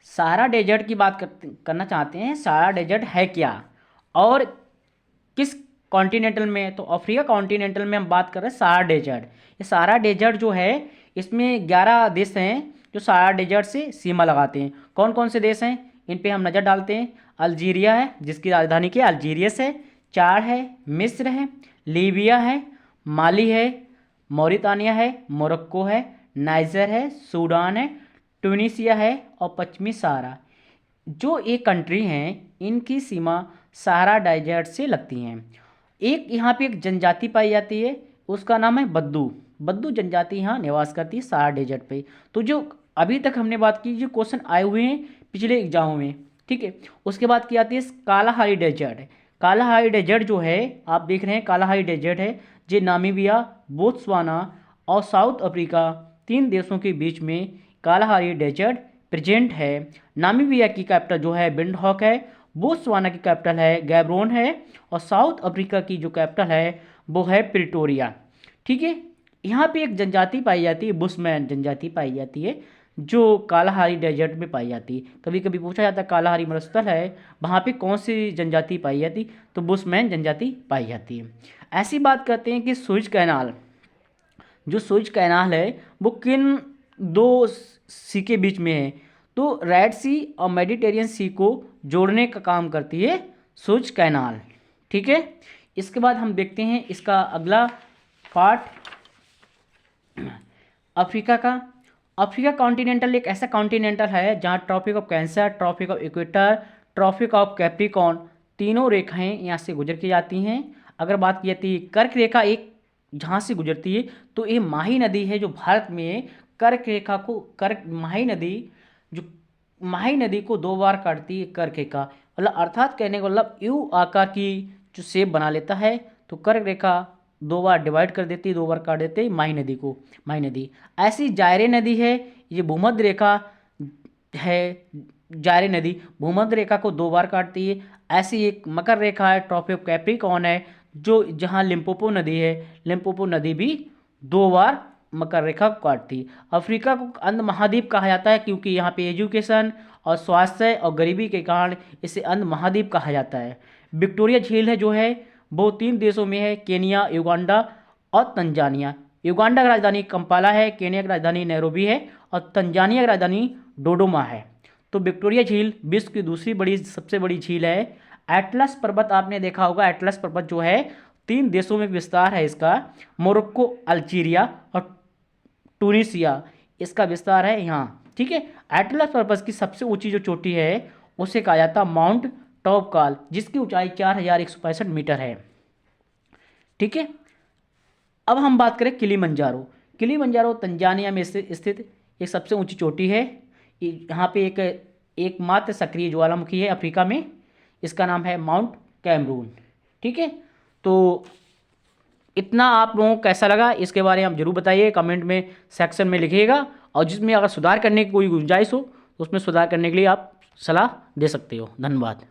Sahara desert की बात करना चाहते हैं। सहारा डेजर्ट है क्या और किस कॉन्टिनेंटल में? तो अफ्रीका कॉन्टिनेंटल में हम बात कर रहे हैं सहारा डेजर्ट। ये सहारा डेजर्ट जो है इसमें 11 देश हैं जो सहारा डेजर्ट से सीमा लगाते हैं। कौन कौन से देश हैं इन पे हम नज़र डालते हैं। अल्जीरिया है जिसकी राजधानी की अल्जीरियस है। चाड है, मिस्र है, लीबिया है, माली है, मौरितानिया है, मोरक्को है, नाइजर है, सूडान है, ट्यूनीसिया है और पश्चिमी सहारा। जो ये कंट्री हैं इनकी सीमा सहारा डेजर्ट से लगती हैं। एक यहाँ पे एक जनजाति पाई जाती है, उसका नाम है बद्दू। बद्दू जनजाति यहाँ निवास करती है सहारा डेजर्ट पे। तो जो अभी तक हमने बात की, जो क्वेश्चन आए हुए हैं पिछले एग्जामों में, ठीक है, उसके बाद की आती है कालाहारी डेजर्ट। कालाहारी डेजर्ट जो है आप देख रहे हैं, कालाहारी डेजर्ट है जो नामीबिया, बोत्सवाना और साउथ अफ्रीका 3 देशों के बीच में कालाहारी डेजर्ट प्रेजेंट है। नामीबिया की कैपिटल जो है विंडहॉक है, बोत्सवाना की कैपिटल है गैब्रोन है और साउथ अफ्रीका की जो कैपिटल है वो है प्रिटोरिया। ठीक है, यहाँ पे एक जनजाति पाई जाती है, बुशमैन जनजाति पाई जाती है जो कालाहारी डेजर्ट में पाई जाती है। कभी कभी पूछा जाता है कालाहारी मरुस्थल है वहाँ पे कौन सी जनजाति पाई जाती, तो बुशमैन जनजाति पाई जाती है। ऐसी बात करते हैं कि सुएज कैनाल, जो सुएज कैनाल है वो किन 2 सी के बीच में है? तो रेड सी और मेडिटेरियन सी को जोड़ने का काम करती है सुएज कैनाल। ठीक है, इसके बाद हम देखते हैं इसका अगला पार्ट अफ्रीका का। अफ्रीका कॉन्टिनेंटल एक ऐसा कॉन्टिनेंटल है जहाँ Tropic of Cancer, Tropic of equator, Tropic of Capricorn तीनों रेखाएं यहाँ से गुजर के जाती हैं। अगर बात की जाती है कर्क रेखा एक जहाँ से गुजरती है तो ये माही नदी है जो भारत में कर्क रेखा को माही नदी को 2 बार काटती है कर्क रेखा, मतलब अर्थात कहने का मतलब यू आकार की जो शेप बना लेता है। तो कर्क रेखा 2 बार डिवाइड कर देती है, 2 बार काट देते हैं माही नदी को। माही नदी ऐसी जायरे नदी है, ये भूमध्य रेखा है, जायरे नदी भूमध्य रेखा को 2 बार काटती है। ऐसी एक मकर रेखा है, ट्रॉपिक ऑफ कैप्रिकॉर्न है, जो जहाँ लिम्पोपो नदी है, लिम्पोपो नदी भी 2 बार मकर रेखा को काटती है। अफ्रीका को अंध महाद्वीप कहा जाता है क्योंकि यहाँ पे एजुकेशन और स्वास्थ्य और गरीबी के कारण इसे अंध महाद्वीप कहा जाता है। विक्टोरिया झील है जो है वो 3 देशों में है, केनिया, युगांडा और तंजानिया। युगांडा की राजधानी कंपाला है, केनिया की राजधानी नैरोबी है और तंजानिया की राजधानी डोडोमा है। तो विक्टोरिया झील विश्व की दूसरी सबसे बड़ी झील है। एटलस पर्वत आपने देखा होगा, एटलस पर्वत जो है 3 देशों में विस्तार है इसका, मोरक्को, अल्जीरिया और ट्यूनीसिया, इसका विस्तार है यहाँ। ठीक है, एटलस पर्वत की सबसे ऊंची जो चोटी है उसे कहा जाता है माउंट टॉपकाल, जिसकी ऊंचाई 4165 मीटर है। ठीक है, अब हम बात करें किलिमंजारो। किलिमंजारो तंजानिया में स्थित एक सबसे ऊंची चोटी है। यहाँ पे एकमात्र सक्रिय ज्वालामुखी है अफ्रीका में, इसका नाम है माउंट कैमरून। ठीक है, तो इतना आप लोगों को कैसा लगा इसके बारे में आप जरूर बताइए, कमेंट में सेक्शन में लिखिएगा। और जिसमें अगर सुधार करने की कोई गुंजाइश हो तो उसमें सुधार करने के लिए आप सलाह दे सकते हो। धन्यवाद।